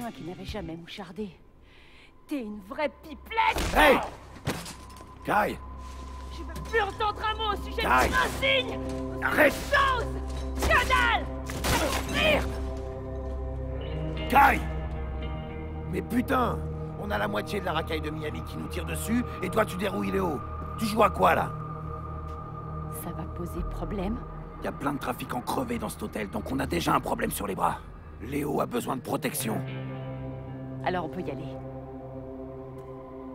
quelqu'un qui n'avait jamais mouchardé. T'es une vraie pipelette! Hey! Kai! Je veux plus entendre un mot au sujet de Kai! ton insigne! Arrête! Chose! Canal! Merde! Kai! Mais putain! On a la moitié de la racaille de Miami qui nous tire dessus, et toi tu dérouilles Léo. Tu joues à quoi, là? Ça va poser problème? Y a plein de trafiquants crevés dans cet hôtel, donc on a déjà un problème sur les bras. Léo a besoin de protection. Alors on peut y aller.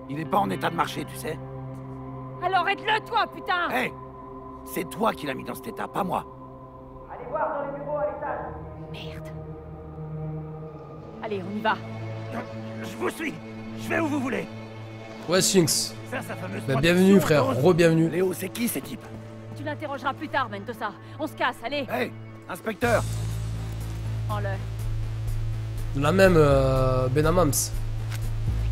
Il est pas en état de marcher, tu sais. Alors aide-le, toi, putain! Hé! C'est toi qui l'as mis dans cet état, pas moi. Allez voir dans les bureaux à l'étage. Merde. Allez, on y va. Je vous suis. Je vais où vous voulez. Ouais, Sphinx. Faire sa fameuse Bah, protection, bienvenue, frère. Rose. Re-bienvenue. Léo, c'est qui ces types? Tu l'interrogeras plus tard, Mentosa. On se casse, allez. Hé! Inspecteur! Prends-le. La même, Benamams.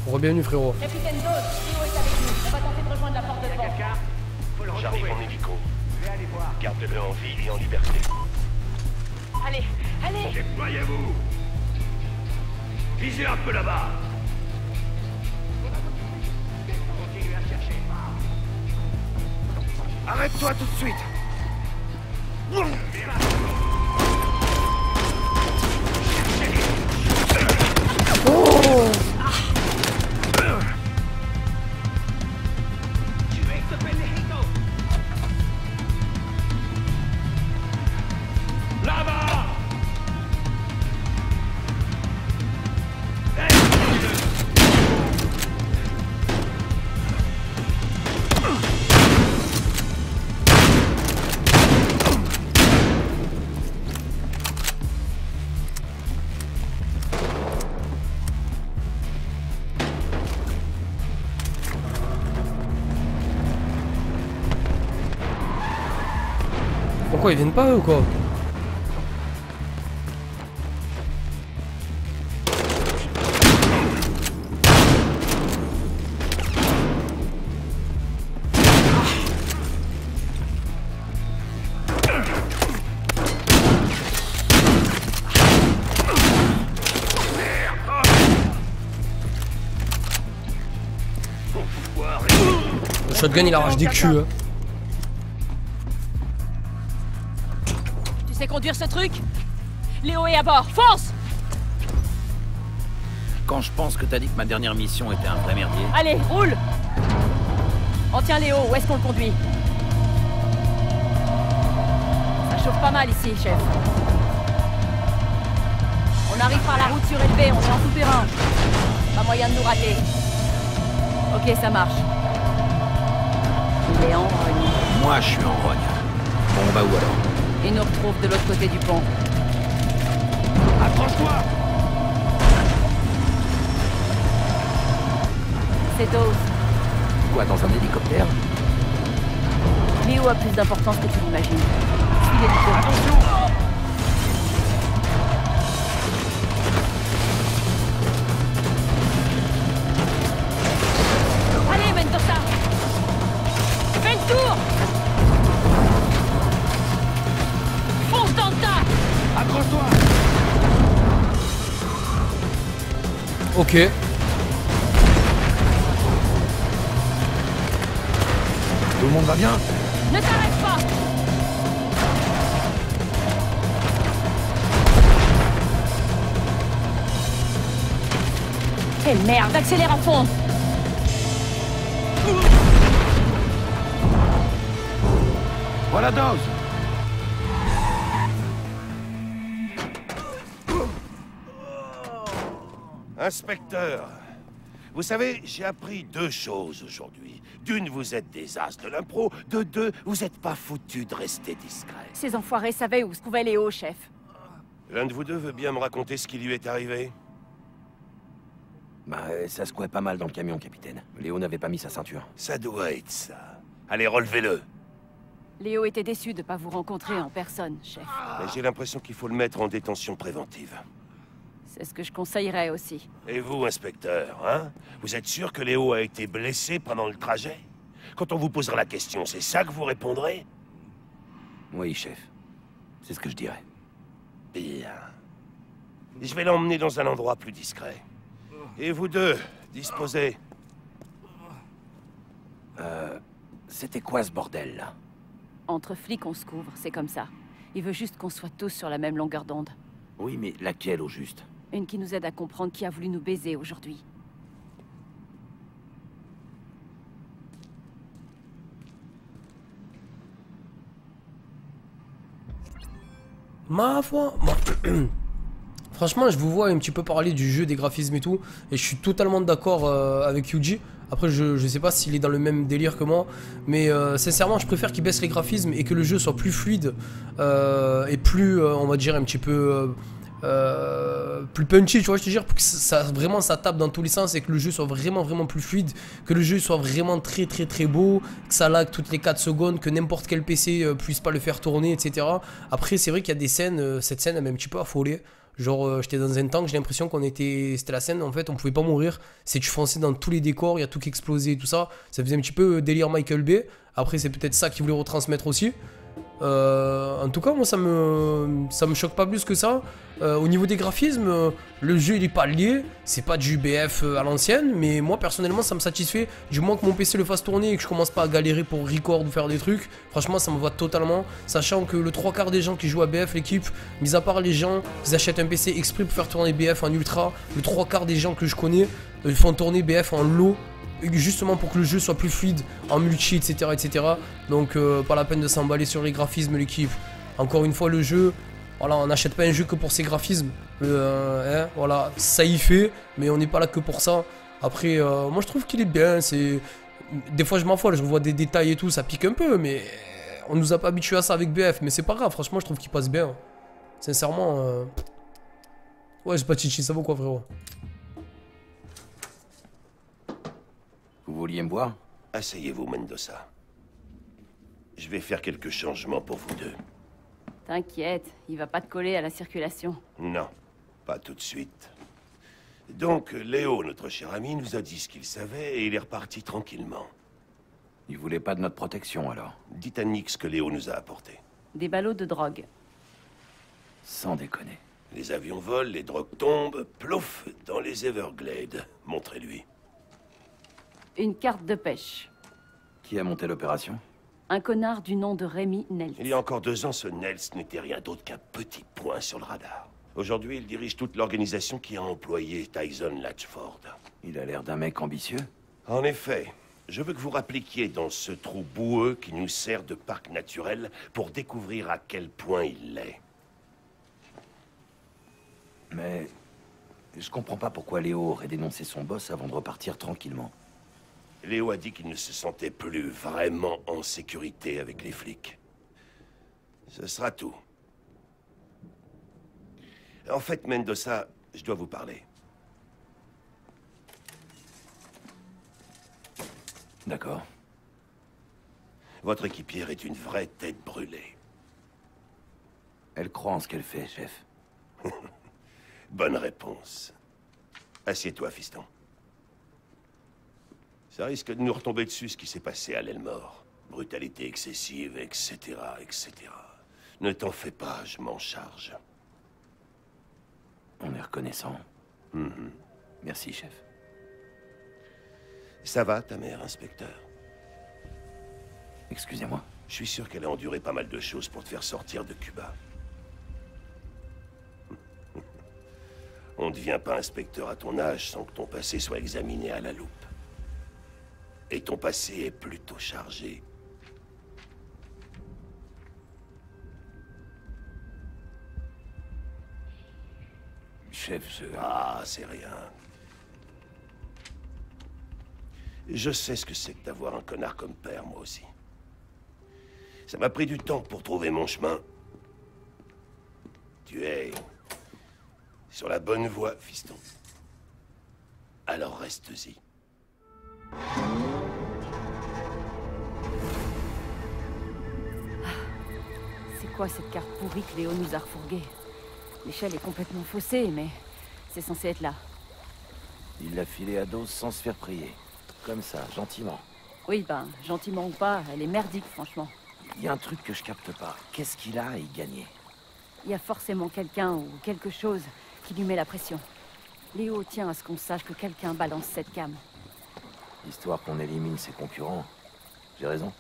Re-bienvenue, frérot. Capitaine Dose, Léo est avec nous. On va tenter de rejoindre la porte de devant. Quelqu'un? Faut le J'arrive retrouver. en hélico. Je vais aller voir. Gardez-le en vie et en liberté. Allez, allez! Déployez-vous! Visez un peu là-bas! Continuez à chercher. Arrête-toi tout de suite! Tuez ce pendejito. Là-bas! Pourquoi ils viennent pas eux ou quoi? Le shotgun il arrache des culs. Hein. Tu sais conduire ce truc? Léo est à bord, fonce! Quand je pense que t'as dit que ma dernière mission était un vrai merdier. Allez, roule! On tient Léo, où est-ce qu'on le conduit? Ça chauffe pas mal ici, chef. On arrive par la route surélevée, on est en souterrain. Pas moyen de nous rater. Ok, ça marche. Il est en rogne. Moi, je suis en rogne. Bon, on va où alors? Il nous retrouve de l'autre côté du pont. Accroche-toi! C'est Dose. Quoi, dans un hélicoptère? Léo a plus d'importance que tu l'imagines. Suivez le pont. Attention! Allez, Mendoza! Fais le tour! Fonce dans le tas! Accroche-toi! Ok. Tout le monde va bien? Ne t'arrête pas! Quelle merde! Accélère à fond! Voilà Dose! Inspecteur, vous savez, j'ai appris deux choses aujourd'hui. D'une, vous êtes des as de l'impro. De deux, vous n'êtes pas foutu de rester discret. Ces enfoirés savaient où se trouvait Léo, chef. L'un de vous deux veut bien me raconter ce qui lui est arrivé? Bah, ça secouait pas mal dans le camion, capitaine. Léo n'avait pas mis sa ceinture. Ça doit être ça. Allez, relevez-le. Léo était déçu de pas vous rencontrer en personne, chef. Mais j'ai l'impression qu'il faut le mettre en détention préventive. C'est ce que je conseillerais aussi. Et vous, inspecteur, hein? Vous êtes sûr que Léo a été blessé pendant le trajet? Quand on vous posera la question, c'est ça que vous répondrez? Oui, chef. C'est ce que je dirais. Bien. Je vais l'emmener dans un endroit plus discret. Et vous deux, disposez. C'était quoi ce bordel, là? Entre flics, on se couvre, c'est comme ça. Il veut juste qu'on soit tous sur la même longueur d'onde. Oui, mais laquelle, au juste? Une qui nous aide à comprendre qui a voulu nous baiser aujourd'hui. Ma foi, moi, franchement, je vous vois un petit peu parler du jeu, des graphismes et tout, et je suis totalement d'accord avec Yuji. Après, je sais pas s'il est dans le même délire que moi, mais sincèrement, je préfère qu'il baisse les graphismes et que le jeu soit plus fluide et plus, on va dire, un petit peu plus punchy, tu vois, je te dire, pour que vraiment ça tape dans tous les sens et que le jeu soit vraiment plus fluide, que le jeu soit vraiment très beau, que ça lag toutes les 4 secondes, que n'importe quel PC puisse pas le faire tourner, etc. Après, c'est vrai qu'il y a des scènes, cette scène elle m'a un petit peu affolé. Genre, j'étais dans un tank, j'ai l'impression c'était la scène, en fait, on pouvait pas mourir. C'est tu fonçais dans tous les décors, il y a tout qui explosait et tout ça. Ça faisait un petit peu délire Michael Bay. Après, c'est peut-être ça qu'il voulait retransmettre aussi. En tout cas, moi, ça me choque pas plus que ça. Au niveau des graphismes, le jeu il est pas lié, c'est pas du BF à l'ancienne, mais moi personnellement ça me satisfait. Du moins que mon PC le fasse tourner et que je commence pas à galérer pour record ou faire des trucs, franchement ça me va totalement. Sachant que le 3/4 des gens qui jouent à BF, l'équipe, mis à part les gens qui achètent un PC exprès pour faire tourner BF en ultra, le 3/4 des gens que je connais font tourner BF en low, justement pour que le jeu soit plus fluide en multi, etc. Donc pas la peine de s'emballer sur les graphismes, l'équipe. Encore une fois, le jeu, voilà, on n'achète pas un jeu que pour ses graphismes. Voilà, ça y fait, mais on n'est pas là que pour ça. Après, moi je trouve qu'il est bien. Des fois je m'affole, je revois des détails et tout, ça pique un peu, mais on nous a pas habitués à ça avec BF. Mais c'est pas grave, franchement je trouve qu'il passe bien. Sincèrement, ouais, j'ai pas de chichi, ça vaut quoi, frérot? Vous vouliez me voir? Asseyez-vous, Mendoza. Je vais faire quelques changements pour vous deux. T'inquiète, il va pas te coller à la circulation. Non, pas tout de suite. Donc, Léo, notre cher ami, nous a dit ce qu'il savait et il est reparti tranquillement. Il voulait pas de notre protection, alors? Dites à Nick ce que Léo nous a apporté. Des ballots de drogue. Sans déconner. Les avions volent, les drogues tombent, plouf, dans les Everglades. Montrez-lui. Une carte de pêche. Qui a monté l'opération? Un connard du nom de Rémi Nels. Il y a encore 2 ans, ce Nels n'était rien d'autre qu'un petit point sur le radar. Aujourd'hui, il dirige toute l'organisation qui a employé Tyson Latchford. Il a l'air d'un mec ambitieux. En effet, je veux que vous rappliquiez dans ce trou boueux qui nous sert de parc naturel pour découvrir à quel point il l'est. Mais je comprends pas pourquoi Léo aurait dénoncé son boss avant de repartir tranquillement. Léo a dit qu'il ne se sentait plus vraiment en sécurité avec les flics. Ce sera tout. En fait, Mendoza, je dois vous parler. D'accord. Votre équipière est une vraie tête brûlée. Elle croit en ce qu'elle fait, chef. Bonne réponse. Assieds-toi, fiston. Ça risque de nous retomber dessus ce qui s'est passé à l'Elmore. Brutalité excessive, etc., etc. Ne t'en fais pas, je m'en charge. On est reconnaissant. Merci, chef. Ça va, ta mère, inspecteur? Excusez-moi. Je suis sûr qu'elle a enduré pas mal de choses pour te faire sortir de Cuba. On ne devient pas inspecteur à ton âge sans que ton passé soit examiné à la loupe. Et ton passé est plutôt chargé. Chef, Ah, c'est rien. Je sais ce que c'est que d'avoir un connard comme père, moi aussi. Ça m'a pris du temps pour trouver mon chemin. Tu es sur la bonne voie, fiston. Alors reste-y. C'est quoi cette carte pourrie que Léo nous a refourguée? L'échelle est complètement faussée, mais c'est censé être là. il l'a filé à Dose sans se faire prier. Comme ça, gentiment. Oui, ben, gentiment ou pas, elle est merdique, franchement. Il y a un truc que je capte pas. Qu'est-ce qu'il a à y gagner? Il y a forcément quelqu'un ou quelque chose qui lui met la pression. Léo tient à ce qu'on sache que quelqu'un balance cette cam. Histoire qu'on élimine ses concurrents. J'ai raison.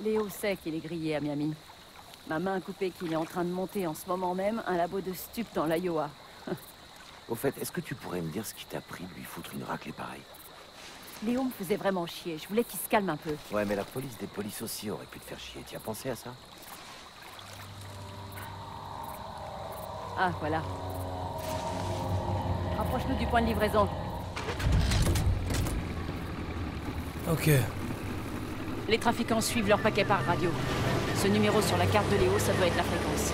Léo sait qu'il est grillé à Miami. Ma main coupée qu'il est en train de monter en ce moment même un labo de stup dans l'Iowa. Au fait, est-ce que tu pourrais me dire ce qui t'a pris de lui foutre une raclée pareille? Léo me faisait vraiment chier. Je voulais qu'il se calme un peu. Ouais, mais la police des polices aussi aurait pu te faire chier. Tu as pensé à ça? Ah, voilà. Rapproche-nous du point de livraison. Ok. Les trafiquants suivent leur paquet par radio. Ce numéro sur la carte de Léo, ça doit être la fréquence.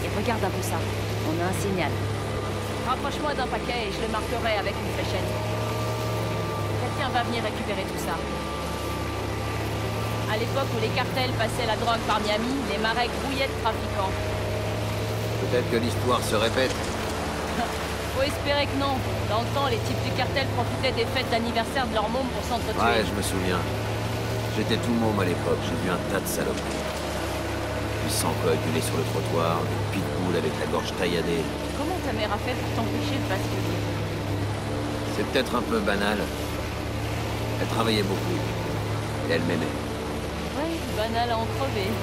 Et regarde un peu ça. On a un signal. Rapproche-moi d'un paquet et je le marquerai avec une fléchette. Quelqu'un va venir récupérer tout ça. À l'époque où les cartels passaient la drogue par Miami, les marais grouillaient de trafiquants. Peut-être que l'histoire se répète. Faut espérer que non. Dans le temps, les types du cartel profitaient des fêtes d'anniversaire de leur môme pour s'entretuer. Ouais, je me souviens. J'étais tout môme à l'époque, j'ai vu un tas de saloperies. Du sang coagulé sur le trottoir, des pitbulls avec la gorge tailladée. Comment ta mère a fait pour t'empêcher de basculer? C'est peut-être un peu banal. Elle travaillait beaucoup. Et elle m'aimait. Ouais, banal à en crever.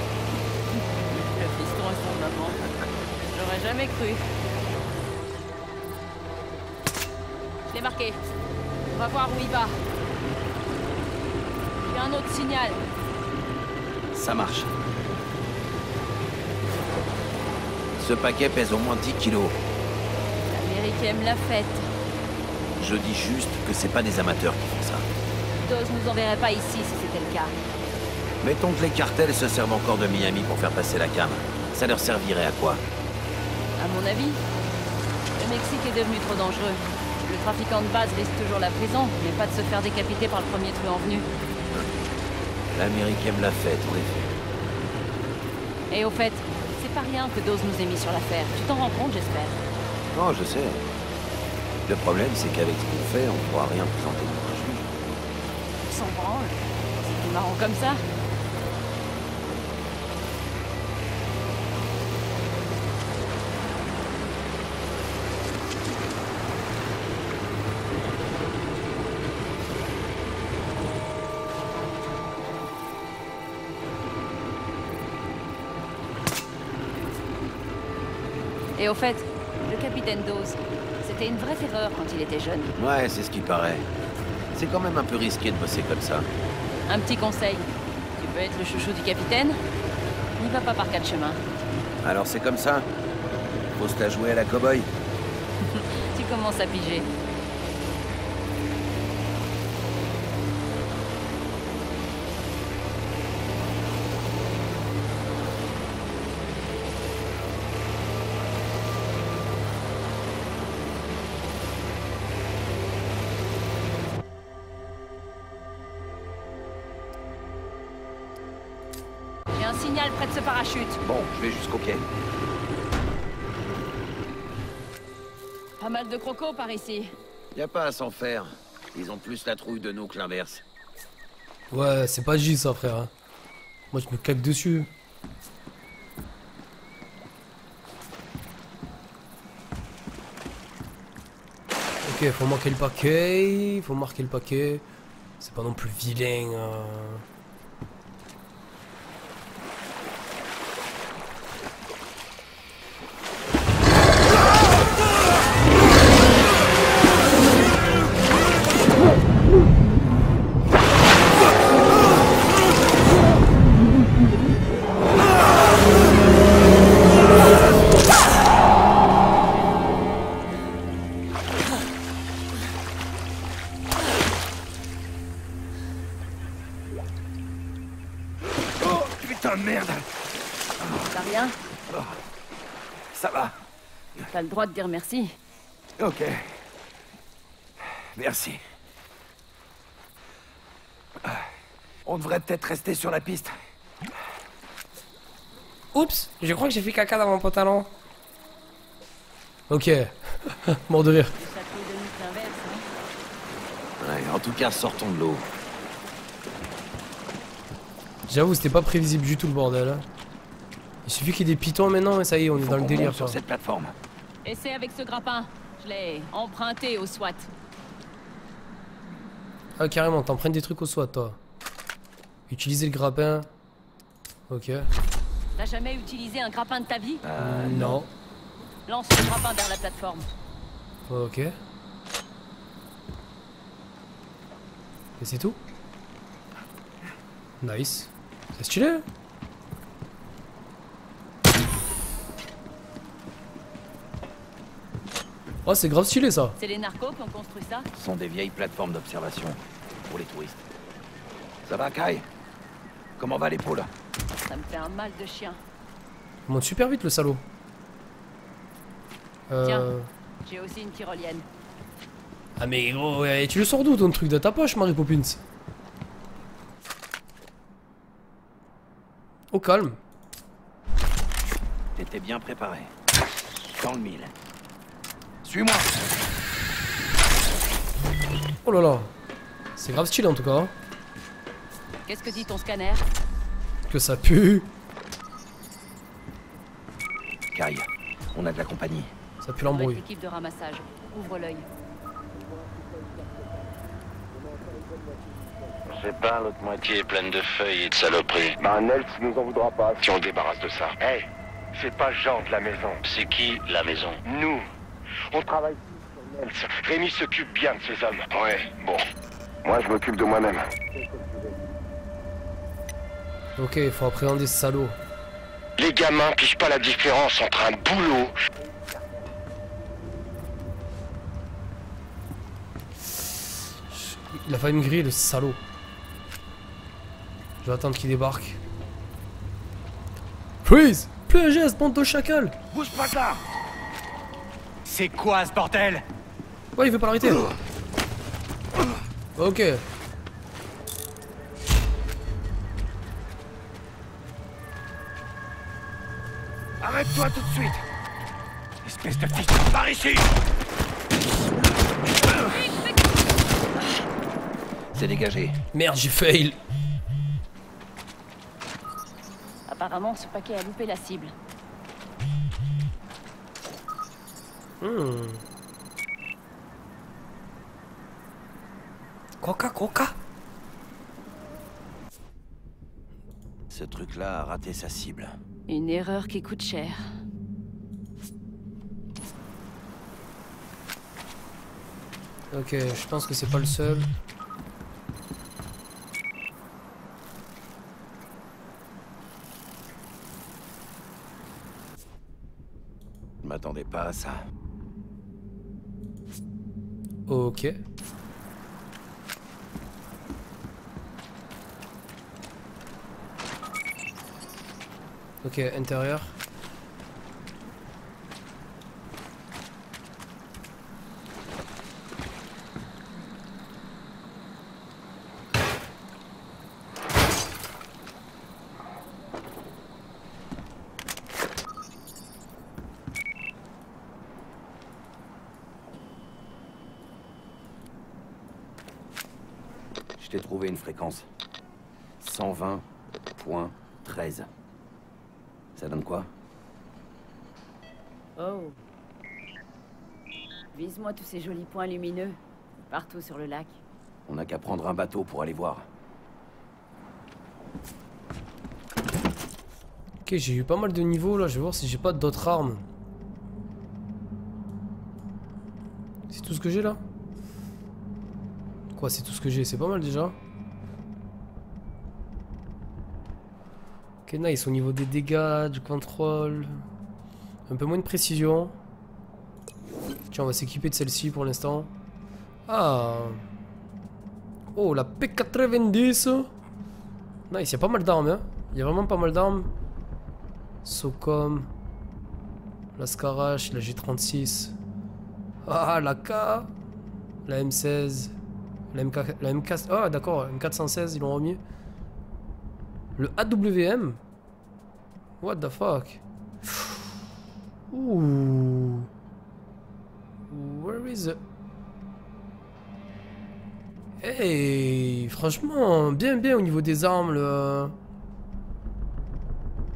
Le fiston et son maman. J'aurais jamais cru. Je l'ai marqué. On va voir où il va. Il y a un autre signal. Ça marche. Ce paquet pèse au moins 10 kilos. L'Amérique aime la fête. Je dis juste que c'est pas des amateurs qui font ça. Dose nous enverrait pas ici si c'était le cas. Mettons que les cartels se servent encore de Miami pour faire passer la cam. Ça leur servirait à quoi? À mon avis, le Mexique est devenu trop dangereux. Le trafiquant de base risque toujours la prison, mais pas de se faire décapiter par le premier truand venu. L'Amérique aime la fête, en effet. Et au fait, c'est pas rien que Dose nous ait mis sur l'affaire. Tu t'en rends compte, j'espère? Non, je sais. Le problème, c'est qu'avec ce qu'on fait, on pourra rien présenter devant un juge. On s'en branle. C'est plus marrant comme ça. Et au fait, le capitaine Dose, c'était une vraie terreur quand il était jeune. Ouais, c'est ce qui paraît. C'est quand même un peu risqué de bosser comme ça. Un petit conseil. Tu veux être le chouchou du capitaine? N'y va pas par quatre chemins. Alors c'est comme ça? Faut se la jouer à la cow-boy? Tu commences à piger. J'ai un signal près de ce parachute. Bon, je vais jusqu'au quai. Pas mal de crocos par ici. Y a pas à s'en faire. Ils ont plus la trouille de nous que l'inverse. Ouais, c'est pas J ça, frère. Hein. Moi, je me caque dessus. Ok, faut marquer le paquet. Faut marquer le paquet. C'est pas non plus vilain. Oh, putain de merde! T'as rien? Ça va. T'as le droit de dire merci. Ok. Merci. On devrait peut-être rester sur la piste. Oups, je crois que j'ai fait caca dans mon pantalon. Ok. Mort de rire. Ça te fait de nous l'inverse, hein? Ouais, en tout cas, sortons de l'eau. J'avoue, c'était pas prévisible du tout le bordel. Hein. Il suffit qu'il y ait des pitons maintenant et ça y est, on est Faut dans le qu'on délire. monte sur Quoi. cette plateforme. Essaie avec ce grappin. Je l'ai emprunté au SWAT. Ah, carrément, t'empruntes des trucs au SWAT, toi. Utiliser le grappin. Ok. T'as jamais utilisé un grappin de ta vie? Non. Lance le grappin vers la plateforme. Ok. Et c'est tout? Nice. C'est stylé, hein? Oh, c'est grave stylé, ça. C'est les narcos qui ont construit ça? Ce sont des vieilles plateformes d'observation pour les touristes. Ça va, Kai? Comment va l'épaule? Ça me fait un mal de chien. Il monte super vite, le salaud. Tiens, j'ai aussi une tyrolienne. Ah mais gros, ouais, tu le sors d'où ton truc de ta poche, Mary Poppins? Au calme. T'étais bien préparé. Dans le mille. Suis-moi. Oh là là. C'est grave stylé en tout cas. Hein. Qu'est-ce que dit ton scanner? Que ça pue. Kai, on a de la compagnie. Ça pue Avec l'embrouille. l'équipe de ramassage. Ouvre l'œil. C'est pas l'autre moitié est pleine de feuilles et de saloperies. Bah, Nels nous en voudra pas. Si on débarrasse de ça. Hey, c'est pas Jean de la maison. C'est qui la maison? Nous, on travaille sur Nels. Rémi s'occupe bien de ses hommes. Ouais, bon. Moi, je m'occupe de moi-même. Ok, il faut appréhender ce salaud. Les gamins pigent pas la différence entre un boulot. Il a failli me griller, le salaud. Je vais attendre qu'il débarque. Freeze! Plus un geste, bande de chacal! Bouge pas de là! C'est quoi ce bordel? Ouais, il veut pas l'arrêter. Ok. Arrête-toi tout de suite! Espèce de fils de... Par ici! C'est dégagé. Merde, j'ai fail. Apparemment, ce paquet a loupé la cible. Coca, coca. Ce truc-là a raté sa cible. Une erreur qui coûte cher. Ok, je pense que c'est pas le seul. Je m'attendais pas à ça. Ok. Ok, intérieur. Je t'ai trouvé une fréquence. 120.13. Ça donne quoi? Oh. Vise-moi tous ces jolis points lumineux. Partout sur le lac. On n'a qu'à prendre un bateau pour aller voir. Ok, j'ai eu pas mal de niveaux là. Je vais voir si j'ai pas d'autres armes. C'est tout ce que j'ai là? Quoi, c'est tout ce que j'ai? C'est pas mal déjà. Ok, nice. Au niveau des dégâts, du contrôle. Un peu moins de précision. Tiens, on va s'équiper de celle-ci pour l'instant. Ah. Oh, la P90. Nice, il y a pas mal d'armes. Hein. Il y a vraiment pas mal d'armes. Socom. La Scarache, la G36. Ah, la K. La M16. La MK... Ah, d'accord, M416, ils l'ont remis. Le AWM. What the fuck? Ouh. Where is it? Hey, franchement, bien au niveau des armes, le...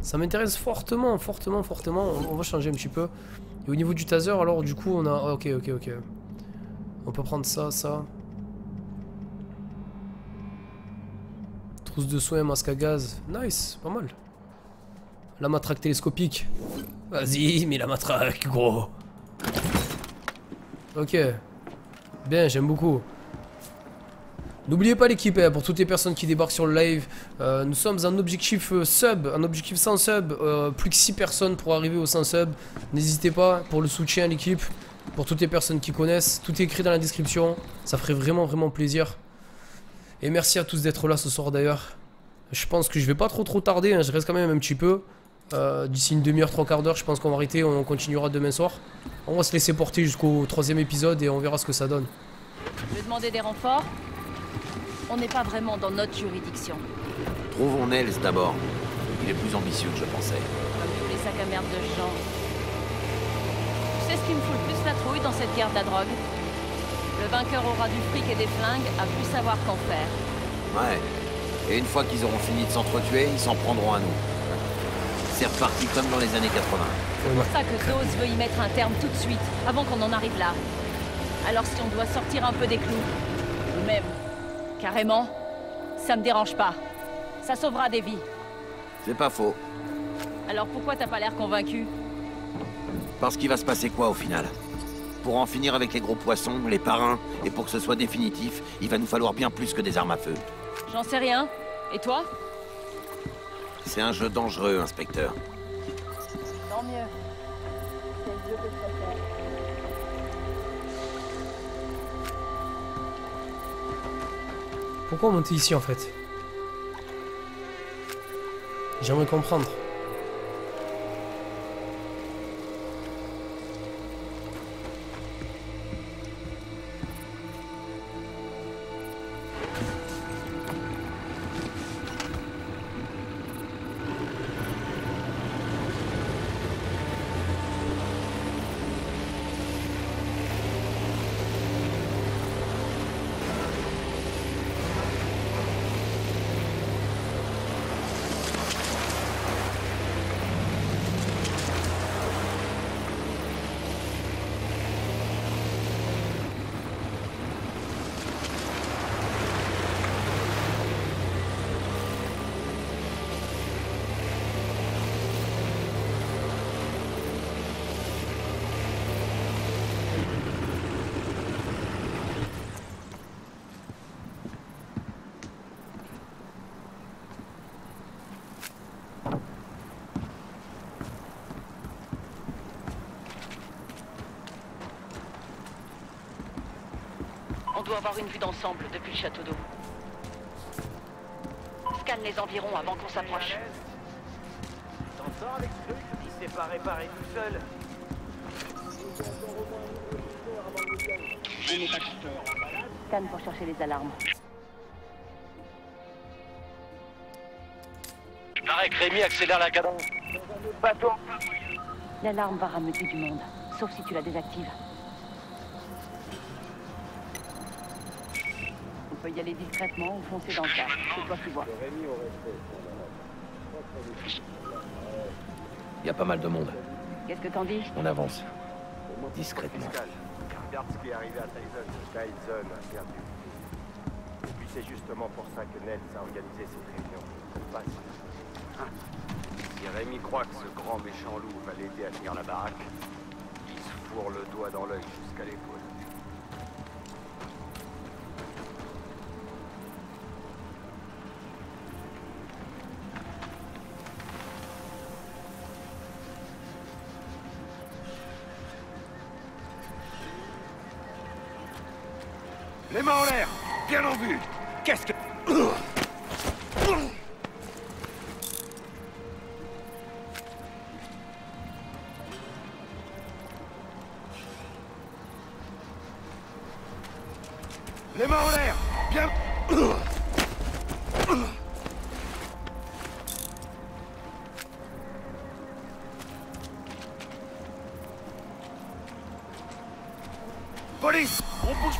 Ça m'intéresse fortement. On va changer un petit peu. Et au niveau du taser, alors du coup, on a... Ok. On peut prendre ça. Trousse de soins, masque à gaz. Nice, pas mal. La matraque télescopique. Vas-y, mets la matraque, gros. Ok. Bien, j'aime beaucoup. N'oubliez pas l'équipe, pour toutes les personnes qui débarquent sur le live, nous sommes un objectif sub, un objectif 100 sub, plus que 6 personnes pour arriver aux 100 sub. N'hésitez pas pour le soutien à l'équipe, pour toutes les personnes qui connaissent, tout est écrit dans la description, ça ferait vraiment plaisir. Et merci à tous d'être là ce soir d'ailleurs. Je pense que je vais pas trop tarder, hein, je reste quand même un petit peu. D'ici une demi-heure, 3/4 d'heure, je pense qu'on va arrêter, on continuera demain soir. On va se laisser porter jusqu'au 3e épisode et on verra ce que ça donne. Je vais demander des renforts. On n'est pas vraiment dans notre juridiction. Trouvons Nels d'abord. Il est plus ambitieux que je pensais. Comme tous les sacs à merde de ce genre. Tu sais ce qui me fout le plus la trouille dans cette guerre de la drogue? Le vainqueur aura du fric et des flingues, à plus savoir qu'en faire. Ouais. Et une fois qu'ils auront fini de s'entretuer, ils s'en prendront à nous. C'est reparti comme dans les années 80. C'est pour ça que Dawes veut y mettre un terme tout de suite, avant qu'on en arrive là. Alors si on doit sortir un peu des clous, ou même, carrément, ça me dérange pas. Ça sauvera des vies. C'est pas faux. Alors pourquoi t'as pas l'air convaincu? Parce qu'il va se passer quoi au final? Pour en finir avec les gros poissons, les parrains, et pour que ce soit définitif, il va nous falloir bien plus que des armes à feu. J'en sais rien. Et toi? C'est un jeu dangereux, inspecteur. Tant mieux. C'est le jeu que je préfère. Pourquoi monter ici en fait? J'aimerais comprendre. On doit avoir une vue d'ensemble depuis le château d'eau. Scanne les environs avant qu'on s'approche. T'entends avec ce truc? Il s'est pas réparé tout seul. Scanne pour chercher les alarmes. Il paraît que Rémi accélère la cadence. Bateau. L'alarme va rameuter du monde, sauf si tu la désactives. On peut y aller discrètement ou foncer dans le tas. C'est toi qui vois. Il y a pas mal de monde. Qu'est-ce que t'en dis? On avance. Discrètement. Regarde ce qui est arrivé à Tyson. Tyson a perdu. Et puis c'est justement pour ça que Nels a organisé cette réunion. Si Rémi croit que ce grand méchant loup va l'aider à tenir la baraque, il se fourre le doigt dans l'œil jusqu'à l'épaule. Les mains en l'air! Bien en vue! Qu'est-ce que... Les mains en l'air! Bien... Police! On bouge...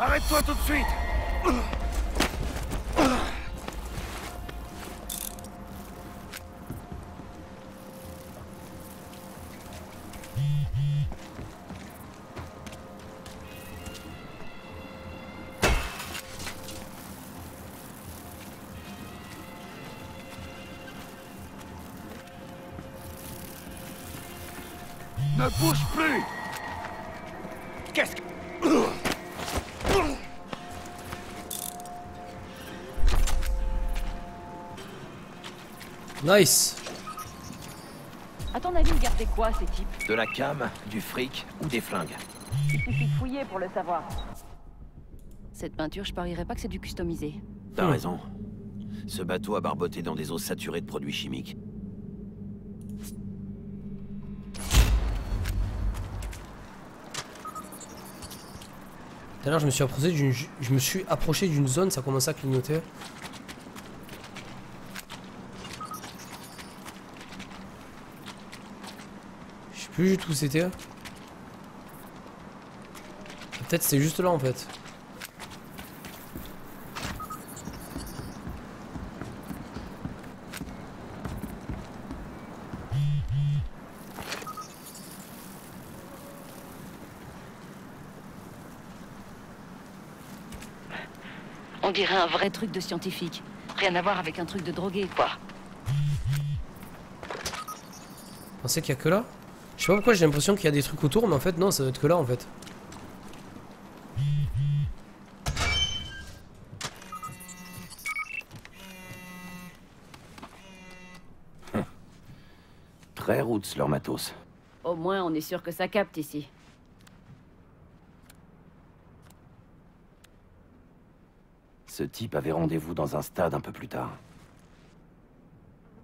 Arrête-toi tout de suite! Ne bouge plus! Qu'est-ce que... Nice. À ton avis, ils gardaient quoi, ces types? De la cam, du fric ou des flingues. Il suffit de fouiller pour le savoir. Cette peinture, je parierais pas que c'est du customisé. T'as raison. Ce bateau a barboté dans des eaux saturées de produits chimiques. Tout à l'heure, je me suis approché d'une zone, ça commençait à clignoter. Je sais plus du tout où c'était. Peut-être c'est juste là en fait. On dirait un vrai truc de scientifique. Rien à voir avec un truc de drogué, quoi. Vous pensez qu'il y a que là? Je sais pas pourquoi j'ai l'impression qu'il y a des trucs autour, mais en fait non, ça doit être que là en fait. Très roots leur matos. Au moins, on est sûr que ça capte ici. Ce type avait rendez-vous dans un stade un peu plus tard.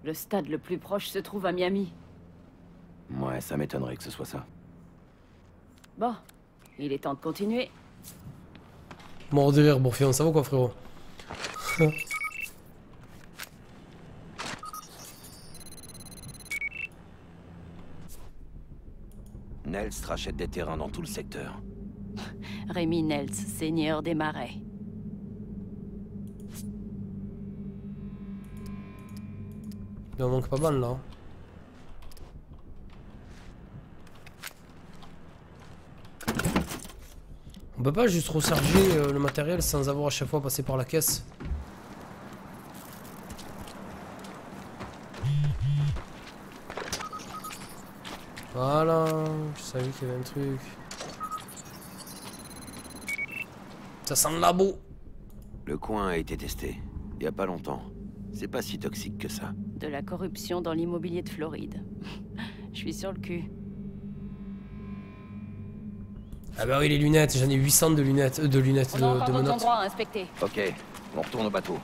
Le stade le plus proche se trouve à Miami. Ouais, ça m'étonnerait que ce soit ça. Bon, il est temps de continuer. Mort de rire, Bourfion, ça va quoi frérot? Nels rachète des terrains dans tout le secteur. Rémi Nels, seigneur des marais. Il en manque pas mal là. On peut pas juste recharger le matériel sans avoir à chaque fois passé par la caisse. Voilà, je savais qu'il y avait un truc. Ça sent le labo. Le coin a été testé, il y a pas longtemps. C'est pas si toxique que ça. De la corruption dans l'immobilier de Floride. Je suis sur le cul. Ah bah oui, les lunettes, j'en ai 800 de lunettes, de On a encore d'autres menottes. endroits à inspecter. Ok, on retourne au bateau.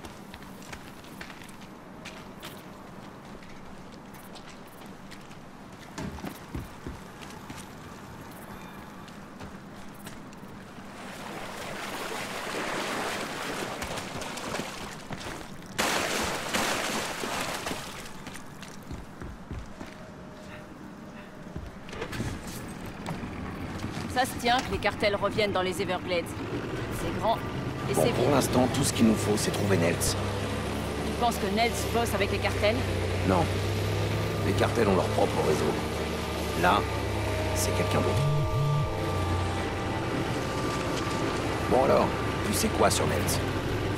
Ça se tient que les cartels reviennent dans les Everglades. C'est grand et Bon, c'est pour vite. l'instant, tout ce qu'il nous faut, c'est trouver Nels. Tu penses que Nels bosse avec les cartels? Non. Les cartels ont leur propre réseau. Là, c'est quelqu'un d'autre. Bon alors, tu sais quoi sur Nels?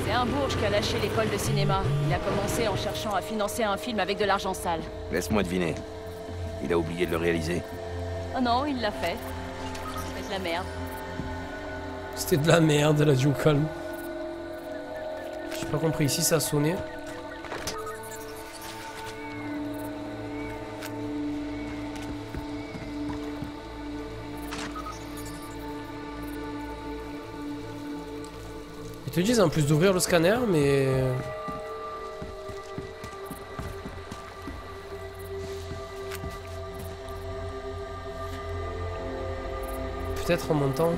C'est un bourge qui a lâché l'école de cinéma. Il a commencé en cherchant à financer un film avec de l'argent sale. Laisse-moi deviner. Il a oublié de le réaliser. Oh non, il l'a fait. C'était de la merde. C'était de la merde, la Duke calme. J'ai pas compris, ici ça a sonné. Ils te disent en plus d'ouvrir le scanner, mais... Peut-être en montant.